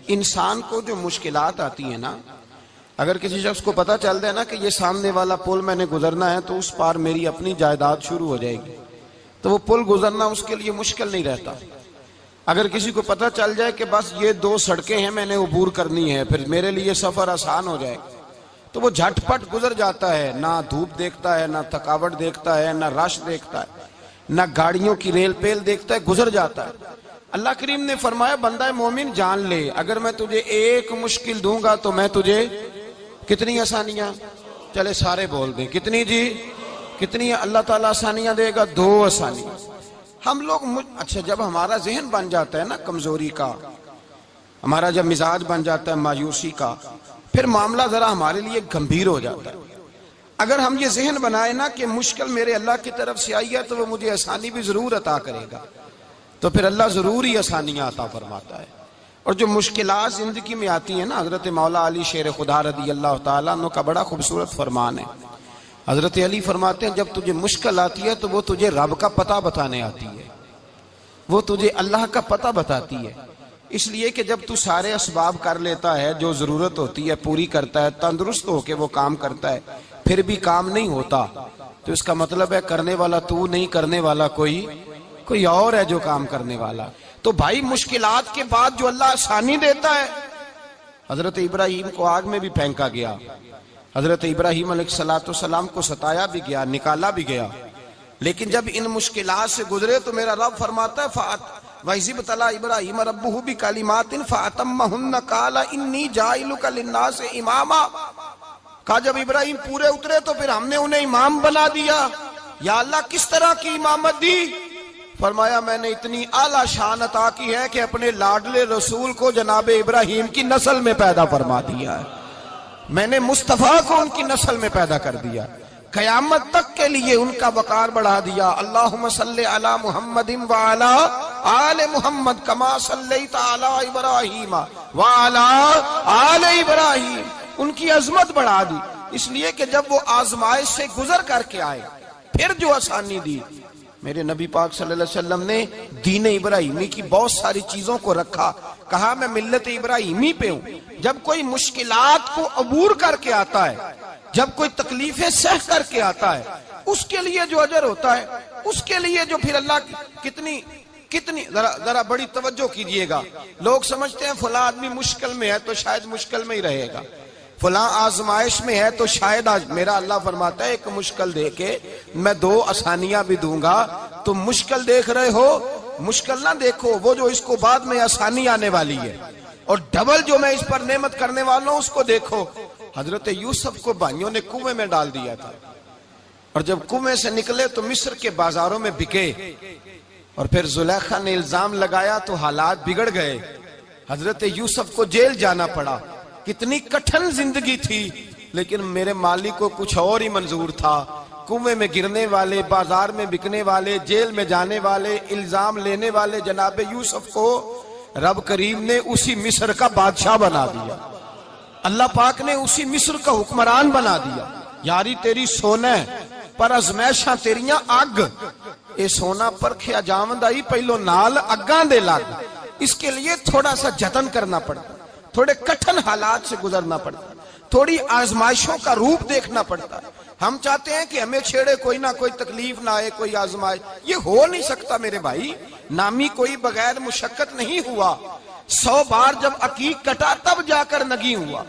انسان کو جو مشکلات آتی ہیں نا، اگر کسی شخص کو پتہ چل جائے نا کہ یہ سامنے والا پل میں نے گزرنا ہے تو اس پار میری اپنی جائیداد شروع ہو جائے گی، تو وہ پل گزرنا اس کے لیے مشکل نہیں رہتا۔ اگر کسی کو پتہ چل جائے کہ بس یہ 2 سڑکیں ہیں میں نے عبور کرنی ہے، پھر میرے لیے سفر آسان ہو جائے، تو وہ جھٹ پٹ گزر جاتا ہے، نہ دھوپ دیکھتا ہے، نہ تھکاوٹ دیکھتا ہے، نہ رش دیکھتا ہے، نہ گاڑیوں کی ریل پیل دیکھتا ہے، گزر جاتا ہے۔ اللہ کریم نے فرمایا بندہ مومن جان لے، اگر میں تجھے ایک مشکل دوں گا تو میں تجھے کتنی آسانیاں، چلے سارے بول دیں کتنی جی، کتنی اللہ تعالیٰ آسانیاں دے گا؟ 2 آسانیاں۔ ہم لوگ اچھا جب ہمارا ذہن بن جاتا ہے نا کمزوری کا، ہمارا جب مزاج بن جاتا ہے مایوسی کا، پھر معاملہ ذرا ہمارے لیے گمبھیر ہو جاتا ہے۔ اگر ہم یہ ذہن بنائے نا کہ مشکل میرے اللہ کی طرف سے آئی ہے تو وہ مجھے آسانی بھی ضرور عطا کرے گا، تو پھر اللہ ضرور ہی آسانیاں عطا فرماتا ہے۔ اور جو مشکلات زندگی میں آتی ہیں نا، حضرت مولا علی شیر خدا رضی اللہ تعالیٰ عنہ کا بڑا خوبصورت فرمان ہے۔ حضرت علی فرماتے ہیں جب تجھے مشکل آتی ہے تو وہ تجھے رب کا پتہ بتانے آتی ہے، وہ تجھے اللہ کا پتہ بتاتی ہے، اس لیے کہ جب تو سارے اسباب کر لیتا ہے، جو ضرورت ہوتی ہے پوری کرتا ہے، تندرست ہو کے وہ کام کرتا ہے، پھر بھی کام نہیں ہوتا، تو اس کا مطلب ہے کرنے والا تو نہیں، کرنے والا کوئی اور ہے جو کام کرنے والا۔ تو بھائی مشکلات کے بعد جو اللہ آسانی دیتا ہے، حضرت ابراہیم کو آگ میں بھی پھینکا گیا، حضرت ابراہیم علیہ السلام کو ستایا بھی گیا، نکالا بھی گیا، لیکن جب ان مشکلات سے گزرے تو میرا رب فرماتا ہے وَإِذِ ابْتَلَىٰ إِبْرَاهِيمَ رَبُّهُ بِكَلِمَاتٍ فَأَتَمَّهُنَّ قَالَ إِنِّي جَاعِلُكَ لِلنَّاسِ إِمَامًا۔ کہا جب ابراہیم پورے اترے تو پھر ہم نے انہیں امام بنا دیا۔ یا اللہ کس طرح کی امامت دی؟ فرمایا میں نے اتنی اعلیٰ شان عطا کی ہے کہ اپنے لاڈلے رسول کو جناب ابراہیم کی نسل میں پیدا فرما دیا ہے، میں نے مصطفیٰ کو ان کی نسل میں پیدا کر دیا، قیامت تک کے لیے ان کا وقار بڑھا دیا۔ اللہم صلی علی محمد وعلی آل محمد کما صلیت علی ابراہیم وعلی آل ابراہیم، ان کی عظمت بڑھا دی، اس لیے کہ جب وہ آزمائش سے گزر کر کے آئے پھر جو آسانی دی۔ میرے نبی پاک صلی اللہ علیہ وسلم نے دین ابراہیمی کی بہت ساری چیزوں کو رکھا، کہا میں ملت ابراہیمی پہ ہوں۔ جب کوئی مشکلات کو عبور کر کے آتا ہے، جب کوئی تکلیفیں سہ کر کے آتا ہے، اس کے لیے جو اجر ہوتا ہے، اس کے لیے جو پھر اللہ کتنی ذرا بڑی توجہ کیجئے گا۔ لوگ سمجھتے ہیں فلاں آدمی مشکل میں ہے تو شاید مشکل میں ہی رہے گا، فلاں آزمائش میں ہے تو شاید آج میرا اللہ فرماتا ہے ایک مشکل دے کے میں 2 آسانیاں بھی دوں گا۔ تم مشکل دیکھ رہے ہو، مشکل نہ دیکھو، وہ جو اس کو بعد میں آسانی آنے والی ہے، اور ڈبل جو میں اس پر نعمت کرنے والا ہوں اس کو دیکھو۔ حضرت یوسف کو بھائیوں نے کنویں میں ڈال دیا تھا، اور جب کنویں سے نکلے تو مصر کے بازاروں میں بکے، اور پھر زلیخا نے الزام لگایا تو حالات بگڑ گئے، حضرت یوسف کو جیل جانا پڑا۔ کتنی کٹھن زندگی تھی، لیکن میرے مالک کو کچھ اور ہی منظور تھا۔ کنویں میں گرنے والے، بازار میں بکنے والے، جیل میں جانے والے، الزام لینے والے جناب یوسف کو رب کریم نے اسی مصر کا بادشاہ بنا دیا، اللہ پاک نے اسی مصر کا حکمران بنا دیا۔ یاری تیری سونا پر ازمیشاں تیریاں اگ، اے سونا پرکھیا جاوندائی پہلو نال اگاں دے لگ، اس کے لیے تھوڑا سا جتن کرنا پڑتا، تھوڑے کٹھن حالات سے گزرنا پڑتا، تھوڑی آزمائشوں کا روپ دیکھنا پڑتا۔ ہم چاہتے ہیں کہ ہمیں چھیڑے کوئی نہ کوئی تکلیف نہ آئے، کوئی آزمائش، یہ ہو نہیں سکتا میرے بھائی۔ نامی کوئی بغیر مشقت نہیں ہوا، 100 بار جب عقیق کٹا تب جا کر نگی ہوا۔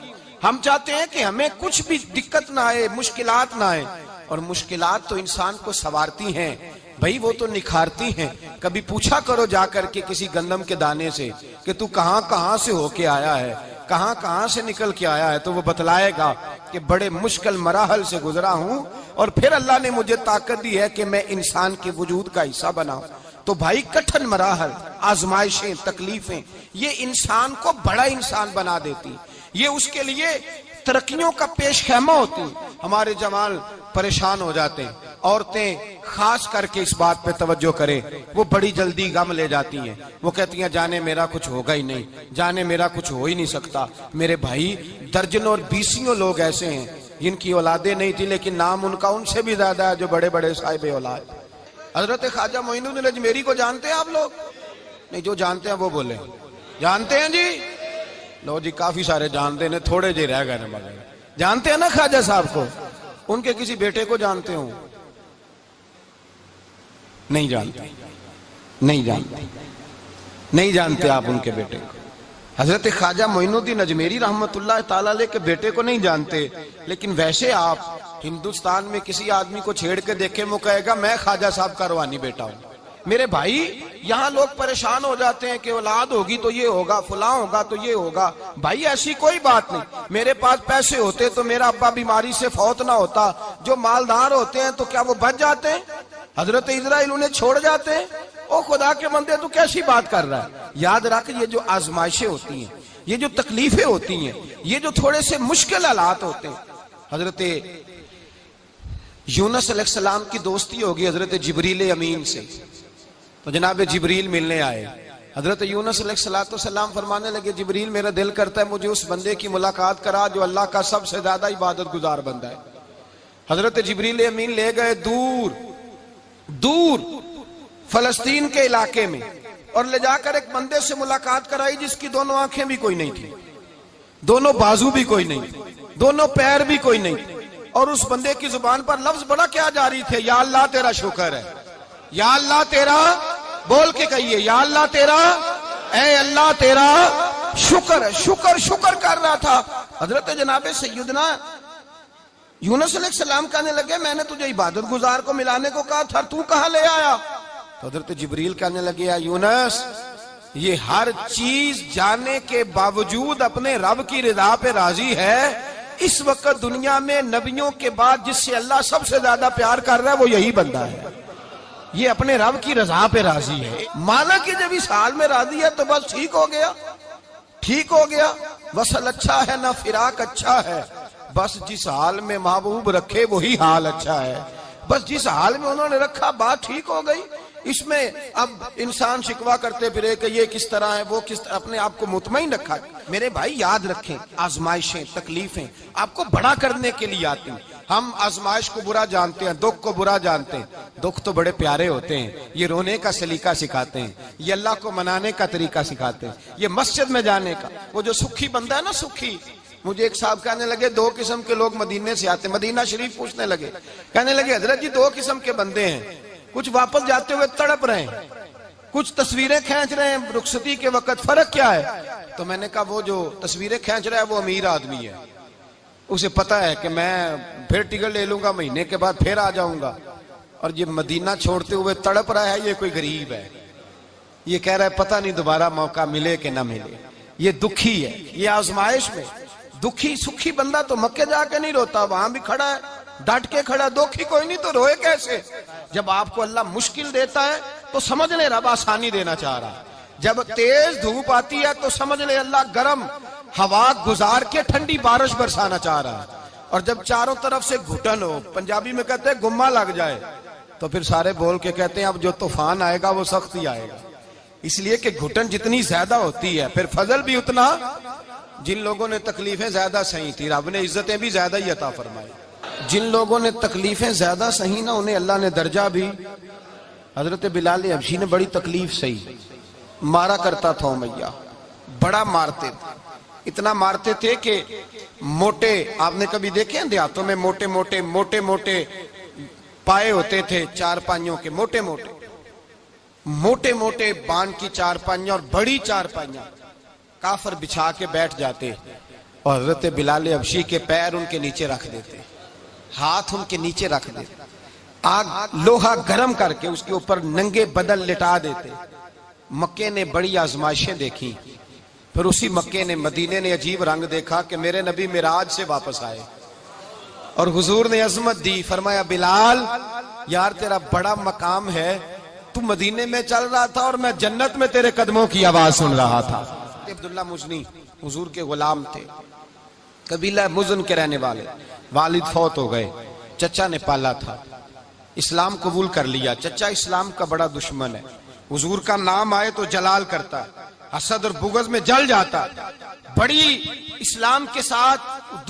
ہم چاہتے ہیں کہ ہمیں کچھ بھی دقت نہ آئے، مشکلات نہ آئے، اور مشکلات تو انسان کو سنوارتی ہیں بھائی، وہ تو نکھارتی ہیں۔ کبھی پوچھا کرو جا کر کے کسی گندم کے دانے سے کہ تو کہاں سے ہو کے آیا ہے، کہاں سے نکل کے آیا ہے، تو وہ بتلائے گا کہ بڑے مشکل مراحل سے گزرا ہوں، اور پھر اللہ نے مجھے طاقت دی ہے کہ میں انسان کے وجود کا حصہ بناؤں۔ تو بھائی کٹھن مراحل، آزمائشیں، تکلیفیں، یہ انسان کو بڑا انسان بنا دیتی، یہ اس کے لیے ترقیوں کا پیش خیمہ ہوتی۔ ہمارے جوان پریشان ہو جاتے ہیں، عورتیں خاص کر کے اس بات پہ توجہ کریں، وہ بڑی جلدی غم لے جاتی ہیں، وہ کہتی ہیں جانے میرا کچھ ہوگا ہی نہیں، جانے میرا کچھ ہو ہی نہیں سکتا۔ میرے بھائی درجنوں اور بیسیوں لوگ ایسے ہیں جن کی اولادیں نہیں تھی، لیکن نام ان کا ان سے بھی زیادہ ہے جو بڑے بڑے صاحب اولاد۔ حضرت خواجہ معین الدین اجمیری کو جانتے ہیں آپ لوگ؟ نہیں، جو جانتے ہیں وہ بولیں۔ جانتے ہیں جی؟ لو جی کافی سارے جانتے ہیں، تھوڑے جی رہ گئے مگر جانتے ہیں نا خواجہ صاحب کو؟ ان کے کسی بیٹے کو جانتے ہوں؟ نہیں جانتے، نہیں جانتے، نہیں جانتے آپ ان کے بیٹے کو۔ حضرت خواجہ معین الدین اجمیری رحمت اللہ تعالیٰ علیہ کے بیٹے کو نہیں جانتے، لیکن ویسے آپ ہندوستان میں کسی آدمی کو چھیڑ کے دیکھیں وہ کہے گا میں خواجہ صاحب کا روحانی بیٹا ہوں۔ میرے بھائی یہاں لوگ پریشان ہو جاتے ہیں کہ اولاد ہوگی تو یہ ہوگا، فلاں ہوگا تو یہ ہوگا۔ بھائی ایسی کوئی بات نہیں، میرے پاس پیسے ہوتے تو میرا ابا بیماری سے فوت نہ ہوتا۔ جو مالدار ہوتے ہیں تو کیا وہ بچ جاتے ہیں؟ حضرت اسرائیل انہیں چھوڑ جاتے ہیں؟ او خدا کے بندے تو کیسی بات کر رہا ہے؟ یاد رکھ، یہ جو آزمائشیں ہوتی ہیں، یہ جو تکلیفیں ہوتی ہیں، یہ جو تھوڑے سے مشکل حالات ہوتے ہیں۔ حضرت یونس علیہ السلام کی دوستی ہوگی حضرت جبریل امین سے، تو جناب جبریل ملنے آئے۔ حضرت یونس علیہ السلام فرمانے لگے جبریل میرا دل کرتا ہے مجھے اس بندے کی ملاقات کرا جو اللہ کا سب سے زیادہ عبادت گزار بندہ ہے۔ حضرت جبریل امین لے گئے دور دور فلسطین کے علاقے میں، اور لے جا کر ایک بندے سے ملاقات کرائی جس کی دونوں آنکھیں بھی کوئی نہیں تھی، دونوں بازو بھی کوئی نہیں، دونوں پیر بھی کوئی نہیں، اور اس بندے کی زبان پر لفظ بڑا کیا جاری تھے، یا اللہ تیرا شکر ہے، یا اللہ تیرا، بول کے کہیے یا اللہ تیرا، اے اللہ تیرا شکر ہے۔ شکر شکر کر رہا تھا۔ حضرت جناب سیدنا یونس علیہ السلام کہنے لگے میں نے تجھے عبادت گزار کو ملانے کو کہا تھا، تو کہاں لے آیا؟ تو حضرت جبریل کہنے لگے یا یونس، یہ ہر چیز جانے کے باوجود اپنے رب کی رضا پہ راضی ہے۔ اس وقت دنیا میں نبیوں کے بعد جس سے اللہ سب سے زیادہ پیار کر رہا ہے وہ یہی بندہ ہے، یہ اپنے رب کی رضا پہ راضی ہے۔ مانا کہ جب اس حال میں راضی ہے تو بس ٹھیک ہو گیا، ٹھیک ہو گیا۔ وصل اچھا ہے نہ فراق اچھا ہے، بس جس حال میں محبوب رکھے وہی حال اچھا ہے۔ بس جس حال میں انہوں نے رکھا بات ٹھیک ہو گئی۔ اس میں اب انسان شکوا کرتے پھرے کہ یہ کس طرح ہے وہ کس طرح، اپنے آپ کو مطمئن رکھا۔ میرے بھائی یاد رکھیں آزمائشیں تکلیفیں آپ کو بڑا کرنے کے لیے آتی ہیں۔ ہم آزمائش کو برا جانتے ہیں، دکھ کو برا جانتے ہیں۔ دکھ تو بڑے پیارے ہوتے ہیں، یہ رونے کا سلیقہ سکھاتے ہیں، یہ اللہ کو منانے کا طریقہ سکھاتے ہیں، یہ مسجد میں جانے کا۔ وہ جو سکھی بندہ ہے نا سکھی، مجھے ایک صاحب کہنے لگے دو قسم کے لوگ مدینے سے آتے ہیں، مدینہ شریف پوچھنے لگے، کہنے لگے حضرت جی دو قسم کے بندے ہیں، کچھ واپس جاتے ہوئے تڑپ رہے ہیں، کچھ تصویریں کھینچ رہے ہیں رخصتی کے وقت، فرق کیا ہے؟ تو میں نے کہا وہ جو تصویریں کھینچ رہا ہے وہ امیر آدمی ہے، اسے پتا ہے کہ میں پھر ٹکٹ لے لوں گا مہینے کے بعد پھر آ جاؤں گا، اور یہ مدینہ چھوڑتے ہوئے تڑپ رہا ہے یہ کوئی غریب ہے، یہ کہہ رہا ہے پتہ نہیں دوبارہ موقع ملے کہ نہ ملے، یہ دکھی ہے۔ یہ آزمائش میں دکھی سکھی بندہ تو مکے جا کے نہیں روتا، وہاں بھی کھڑا ہے ڈٹ کے کھڑا، دکھی کوئی نہیں تو روئے کیسے؟ جب آپ کو اللہ مشکل دیتا ہے تو سمجھ لیں رب آسانی دینا چاہ رہا ہے، جب تیز دھوپ آتی ہے تو سمجھ لیں اللہ گرم ہوا گزار کے ٹھنڈی بارش برسانا چاہ رہا ہے، اور جب چاروں طرف سے گھٹن ہو، پنجابی میں کہتے ہیں گمہ لگ جائے، تو پھر سارے بول کے کہتے ہیں اب جو طوفان آئے گا وہ سخت ہی آئے گا۔ اس لیے کہ گھٹن جتنی زیادہ ہوتی ہے پھر فضل بھی اتنا۔ جن لوگوں نے تکلیفیں زیادہ سہی تھی رب نے عزتیں بھی زیادہ ہی عطا فرمائی، جن لوگوں نے تکلیفیں زیادہ سہی نا انہیں اللہ نے درجہ بھی۔ حضرت بلال حبشی نے بڑی تکلیف سہی، مارا کرتا تھا امیہ، بڑا مارتے تھے، اتنا مارتے تھے کہ موٹے، آپ نے کبھی دیکھے ہیں دیہاتوں میں موٹے موٹے پائے ہوتے تھے چار پائیوں کے، موٹے موٹے بان کی چار پائیاں اور بڑی چار پائیاں کافر بچھا کے بیٹھ جاتے، اور حضرت بلال حبشی کے پیر ان کے نیچے رکھ دیتے، ہاتھ ان کے نیچے رکھ دیتے، آگ لوہا گرم کر کے اس کے اوپر ننگے بدن لٹا دیتے۔ مکے نے بڑی آزمائشیں دیکھی، پھر اسی مکے نے مدینے نے عجیب رنگ دیکھا کہ میرے نبی معراج سے واپس آئے، اور حضور نے عظمت دی، فرمایا بلال یار تیرا بڑا مقام ہے، تو مدینے میں چل رہا تھا اور میں جنت میں تیرے قدموں کی آواز سن رہا تھا۔ عبداللہ مزنی حضور کے غلام تھے، قبیلہ مزن کے رہنے والے، والد فوت ہو گئے، چچا نے پالا تھا، اسلام قبول کر لیا۔ چچا اسلام کا بڑا دشمن ہے، حضور کا نام آئے تو جلال کرتا ہے، حسد اور بغض میں جل جاتا ہے، بڑی اسلام کے ساتھ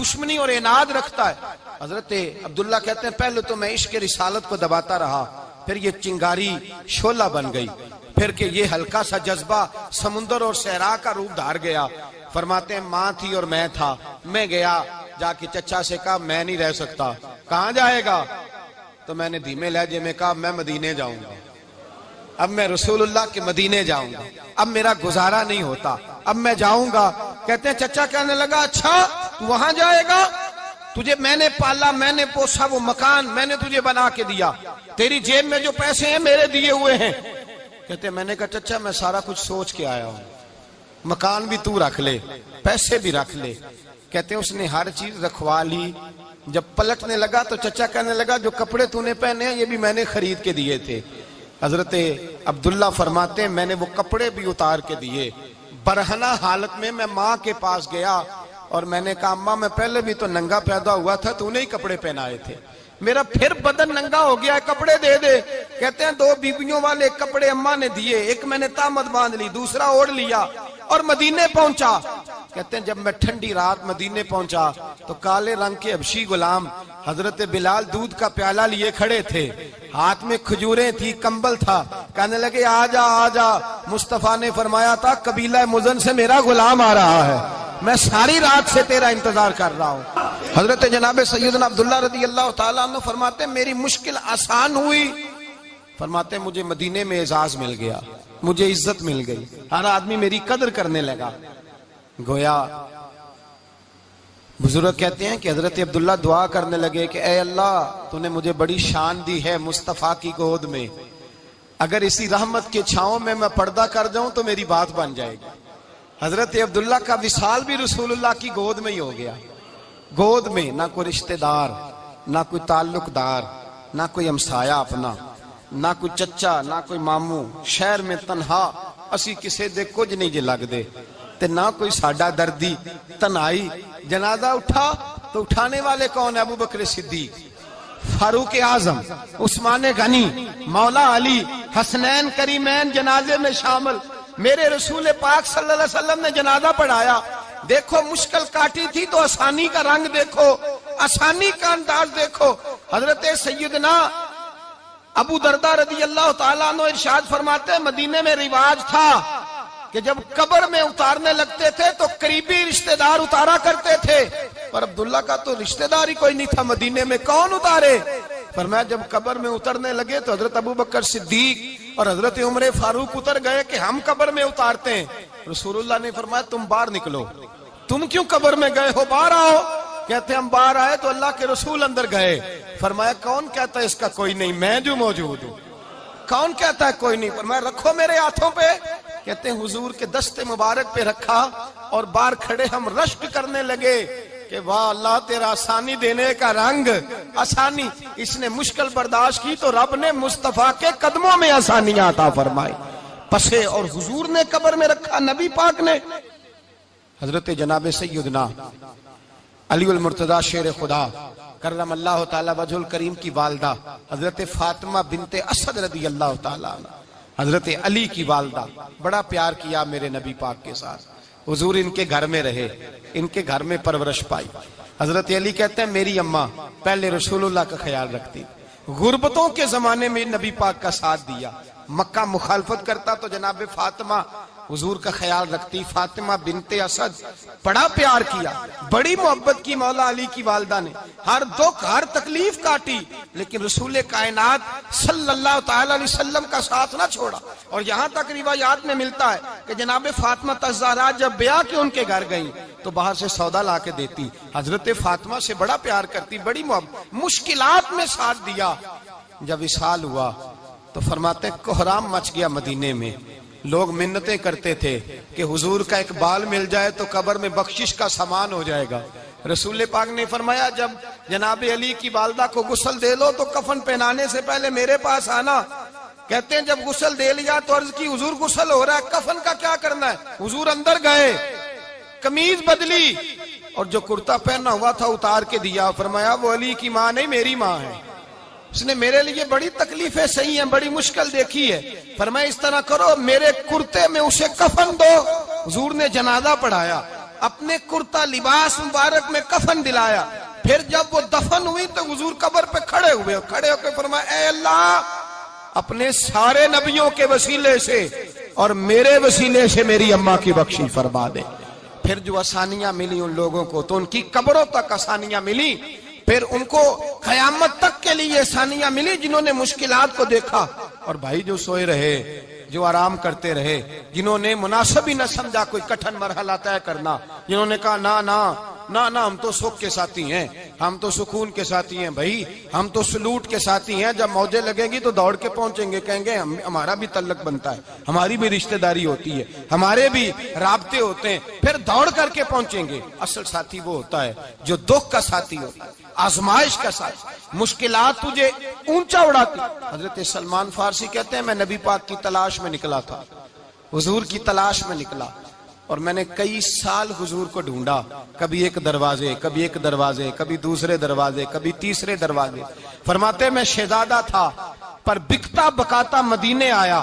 دشمنی اور عناد رکھتا ہے۔ حضرت عبداللہ کہتے ہیں پہلے تو میں عشق رسالت کو دباتا رہا، پھر یہ چنگاری شعلہ بن گئی، پھر کہ یہ ہلکا سا جذبہ سمندر اور صحرا کا روپ دھار گیا، فرماتے ہیں ماں تھی اور میں تھا، میں گیا جا کے چچا سے کہا میں نہیں رہ سکتا، کہاں جائے گا؟ تو میں نے دھیمے لہجے میں کہا میں مدینے جاؤں گا، اب میں رسول اللہ کے مدینے جاؤں گا، اب میرا گزارا نہیں ہوتا، اب میں جاؤں گا۔ کہتے ہیں چچا کہنے لگا اچھا تو وہاں جائے گا؟ تجھے میں نے پالا، میں نے پوسا، وہ مکان میں نے تجھے بنا کے دیا، تیری جیب میں جو پیسے ہیں میرے دیے ہوئے ہیں۔ کہتے ہیں میں نے کہا چچا میں سارا کچھ سوچ کے آیا ہوں، مکان بھی تو رکھ لے، پیسے بھی رکھ لے۔ کہتے ہیں اس نے ہر چیز رکھوا لی۔ جب پلٹنے لگا تو چچا کہنے لگا جو کپڑے تو نے پہنے ہیں یہ بھی میں نے خرید کے دیے تھے۔ حضرت عبداللہ فرماتے ہیں میں نے وہ کپڑے بھی اتار کے دیے، برہنہ حالت میں میں ماں کے پاس گیا اور میں نے کہا اماں میں پہلے بھی تو ننگا پیدا ہوا تھا، تو نے ہی کپڑے پہنائے تھے، میرا پھر بدن ننگا ہو گیا ہے، کپڑے دے دے۔ کہتے ہیں 2 بیویوں والے کپڑے اماں نے دیے، ایک میں نے تامت باندھ لی، دوسرا اوڑھ لیا اور مدینے پہنچا۔ کہتے ہیں جب میں ٹھنڈی رات مدینے پہنچا تو کالے رنگ کے حبشی غلام حضرت بلال دودھ کا پیالہ لیے کھڑے تھے، ہاتھ میں کھجوریں تھی، کمبل تھا، کہنے لگے آجا آجا۔ مصطفیٰ نے فرمایا تھا قبیلہ مزن سے میرا غلام آ رہا ہے، میں ساری رات سے تیرا انتظار کر رہا ہوں۔ حضرت جناب سیدنا عبداللہ رضی اللہ تعالیٰ عنہ فرماتے ہیں میری مشکل آسان ہوئی، فرماتے ہیں مجھے مدینے میں اعزاز مل گیا، مجھے عزت مل گئی، ہر آدمی میری قدر کرنے لگا۔ گویا بزرگ کہتے ہیں کہ حضرت عبداللہ دعا کرنے لگے کہ اے اللہ تو نے مجھے بڑی شان دی ہے مصطفیٰ کی گود میں، اگر اسی رحمت کے چھاؤں میں پردہ کر جاؤں تو میری بات بن جائے گی۔ حضرت عبداللہ کا وصال بھی رسول اللہ کی گود میں ہی ہو گیا، گود میں، نہ کوئی رشتہ دار، نہ کوئی تعلق دار، نہ کوئی ہمسایہ اپنا، نہ کوئی چچا، نہ کوئی ماموں، شہر میں تنہا اسی کسے دے کچھ نہیں جے لگ دے تے نہ کوئی ساڈا دردی، تنہائی۔ جنازہ اٹھا تو اٹھانے والے کون ہیں؟ ابو بکر صدیق، فاروق اعظم، عثمان غنی، مولا علی، حسنین کریمین جنازے میں شامل۔ میرے رسول پاک صلی اللہ علیہ وسلم نے جنازہ پڑھایا، دیکھو مشکل کاٹی تھی تو آسانی کا رنگ دیکھو، آسانی کا انداز دیکھو۔ حضرت سیدنا ابو دردہ رضی اللہ تعالیٰ عنہ ارشاد فرماتے ہیں مدینے میں رواج تھا کہ جب قبر میں اتارنے لگتے تھے تو قریبی رشتہ دار اتارا کرتے تھے، پر عبداللہ کا تو رشتہ دار ہی کوئی نہیں تھا مدینے میں، کون اتارے؟ فرمایا جب قبر میں اترنے لگے تو حضرت ابو بکر صدیق اور حضرت عمر فاروق اتر گئے کہ ہم قبر میں اتارتے ہیں۔ رسول اللہ نے فرمایا تم باہر نکلو، تم کیوں قبر میں گئے ہو، باہر آؤ۔ کہتے ہیں ہم باہر آئے تو اللہ کے رسول اندر گئے، فرمایا کون کہتا ہے اس کا کوئی نہیں، میں جو موجود ہوں، کون کہتا ہے کوئی نہیں؟ فرمایا رکھو میرے ہاتھوں پہ۔ کہتے ہیں حضور کے دست مبارک پہ رکھا اور باہر کھڑے ہم رشک کرنے لگے کہ واہ اللہ تیرا آسانی دینے کا رنگ، آسانی۔ اس نے مشکل برداشت کی تو رب نے مصطفیٰ کے قدموں میں آسانیاں عطا فرمائی، پسے اور حضور نے قبر میں رکھا، نبی پاک نے۔ حضرت جناب سیدنا علی المرتضی شیر خدا کرم اللہ تعالی وجہ الکریم کی والدہ حضرت فاطمہ بنت اسد رضی اللہ تعالی عنہ، حضرت علی کی والدہ، بڑا پیار کیا میرے نبی پاک کے ساتھ، حضور ان کے گھر میں رہے، ان کے گھر میں پرورش پائی۔ حضرت علی کہتے ہیں میری اماں پہلے رسول اللہ کا خیال رکھتی، غربتوں کے زمانے میں نبی پاک کا ساتھ دیا، مکہ مخالفت کرتا تو جناب فاطمہ حضور کا خیال رکھتی۔ فاطمہ بنت اسد بڑا پیار کیا، بڑی محبت کی مولا علی کی والدہ نے، ہر دکھ ہر تکلیف کاٹی، لیکن رسول کائنات صلی اللہ تعالی علیہ وسلم کا ساتھ نہ چھوڑا۔ اور یہاں تک روایات میں ملتا ہے کہ جناب فاطمہ الزہرا جب بیعہ کے ان کے گھر گئیں تو باہر سے سودا لا کے دیتی، حضرت فاطمہ سے بڑا پیار کرتی، بڑی محبت، مشکلات میں ساتھ دیا۔ جب وصال ہوا تو فرماتے کوہرام مچ گیا مدینے میں، لوگ منتیں کرتے تھے کہ حضور کا ایک بال مل جائے تو قبر میں بخشش کا سامان ہو جائے گا۔ رسول پاک نے فرمایا جب جناب علی کی والدہ کو غسل دے لو تو کفن پہنانے سے پہلے میرے پاس آنا۔ کہتے ہیں جب غسل دے لیا تو عرض کی حضور غسل ہو رہا ہے، کفن کا کیا کرنا ہے؟ حضور اندر گئے، قمیض بدلی اور جو کرتا پہنا ہوا تھا اتار کے دیا، فرمایا وہ علی کی ماں نہیں میری ماں ہے، اس نے میرے لیے بڑی تکلیفیں سہی ہیں، بڑی مشکل دیکھی ہے، فرمایا اس طرح کرو میرے کرتے میں اسے کفن دو۔ حضور نے جنازہ پڑھایا، اپنے کرتا لباس مبارک میں کفن دلایا، پھر جب وہ دفن ہوئی تو حضور قبر پہ کھڑے ہوئے، کھڑے ہو کے فرمایا اے اللہ اپنے سارے نبیوں کے وسیلے سے اور میرے وسیلے سے میری اماں کی بخشی فرما دے۔ پھر جو آسانیاں ملی ان لوگوں کو تو ان کی قبروں تک آسانیاں ملی، پھر ان کو قیامت تک کے لیے آسانیاں ملی جنہوں نے مشکلات کو دیکھا۔ اور بھائی جو سوئے رہے، جو آرام کرتے رہے، جنہوں نے مناسب ہی نہ سمجھا کوئی کٹھن مرحلہ طے کرنا، جنہوں نے کہا نا نا نا نا ہم تو سکھ کے ساتھی ہیں، ہم تو سکون کے ساتھی ہیں، بھائی ہم تو سلوٹ کے ساتھی ہیں، جب موجیں لگیں گی تو دوڑ کے پہنچیں گے، کہیں گے ہمارا بھی تعلق بنتا ہے، ہماری بھی رشتہ داری ہوتی ہے، ہمارے بھی رابطے ہوتے ہیں، پھر دوڑ کر کے پہنچیں گے۔ اصل ساتھی وہ ہوتا ہے جو دکھ کا ساتھی ہوتا ہے، آزمائش کا ساتھ، مشکلات تجھے اونچا اڑاتی۔ حضرت سلمان فارسی کہتے ہیں میں نبی پاک کی تلاش میں نکلا تھا، حضور کی تلاش میں نکلا، اور میں نے کئی سال حضور کو ڈھونڈا، کبھی ایک دروازے، کبھی ایک دروازے، کبھی دوسرے دروازے، کبھی تیسرے دروازے۔ فرماتے میں شہزادہ تھا پر بکتا بکاتا مدینے آیا،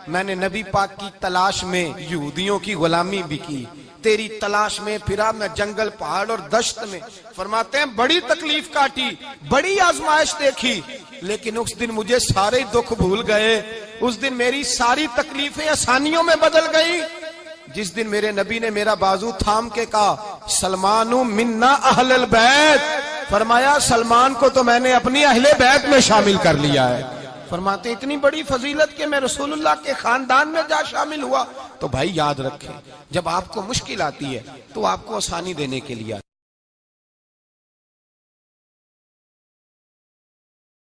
میں نے نبی پاک کی تلاش میں یہودیوں کی غلامی بھی کی، تیری تلاش میں پھرا میں جنگل پہاڑ اور دشت میں۔ فرماتے ہیں بڑی تکلیف کاٹی، بڑی آزمائش دیکھی، لیکن اس دن مجھے سارے دکھ بھول گئے، اس دن میری ساری تکلیفیں آسانیوں میں بدل گئی، جس دن میرے نبی نے میرا بازو تھام کے کہا سلمانو منا اہل البیت، فرمایا سلمان کو تو میں نے اپنی اہل بیت میں شامل کر لیا ہے۔ فرماتے اتنی بڑی فضیلت کہ میں رسول اللہ کے خاندان میں جا شامل ہوا۔ تو بھائی یاد رکھیں، جب آپ کو مشکل آتی ہے تو آپ کو آسانی دینے کے لیے